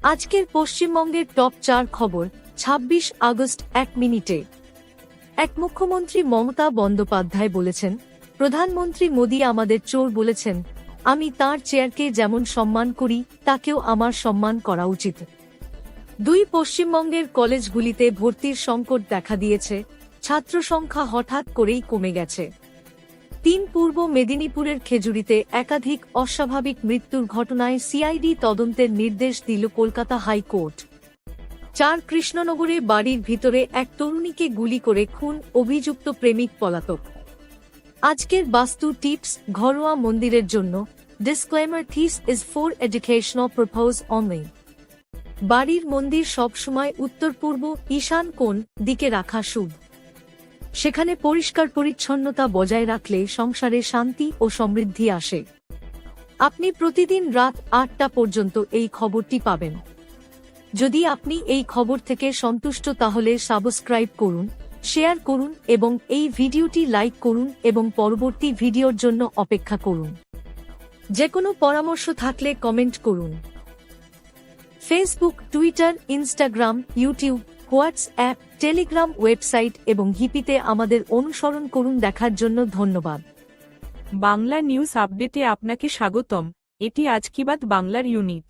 আজকের পশ্চিমবঙ্গের টপ 4 খবর ২৬ আগস্ট ১ মিনিটে। মুখ্যমন্ত্রী মমতা বন্দ্যোপাধ্যায় বলেছেন, প্রধানমন্ত্রী মোদী আমাদের চোর বলেছেন, আমি তাঁর চেয়ারকে যেমন সম্মান করি তাকেও আমার সম্মান করা উচিত। ২ পশ্চিমবঙ্গের কলেজগুলিতে ভর্তির সংকট দেখা দিয়েছে, ছাত্র সংখ্যা হঠাৎ করেই কমে গেছে। ৩ পূর্ব মেদিনীপুরের খেজুরিতে একাধিক অস্বাভাবিক মৃত্যুর ঘটনায় সিআইডি তদন্তের নির্দেশ দিল কলকাতা হাইকোর্ট। ৪ কৃষ্ণনগরে বাড়ির ভিতরে এক তরুণীকে গুলি করে খুন, অভিযুক্ত প্রেমিক পলাতক। আজকের বাস্তু টিপস, ঘরোয়া মন্দিরের জন্য disclaimer, this is for educational purpose only. বাড়ির মন্দির সবসময় উত্তর পূর্ব ঈশান কোণ দিকে রাখা শুভ। সেখানে পরিষ্কার পরিচ্ছন্নতা বজায় রাখলে সংসারে শান্তি ও সমৃদ্ধি আসে। আপনি প্রতিদিন রাত ৮টা পর্যন্ত এই খবরটি পাবেন। যদি আপনি এই খবর থেকে সন্তুষ্ট তাহলে সাবস্ক্রাইব করুন, শেয়ার করুন এবং এই ভিডিওটি লাইক করুন এবং পরবর্তী ভিডিওর জন্য অপেক্ষা করুন। যে কোনো পরামর্শ থাকলে কমেন্ট করুন। Facebook, Twitter, Instagram, YouTube, WhatsApp, Telegram, website এবং হিপিতে আমাদের অনুসরণ করুন। দেখার জন্য ধন্যবাদ। বাংলা নিউজ আপডেটে আপনাকে স্বাগতম। এটি আজ কি বাত বাংলার ইউনিট।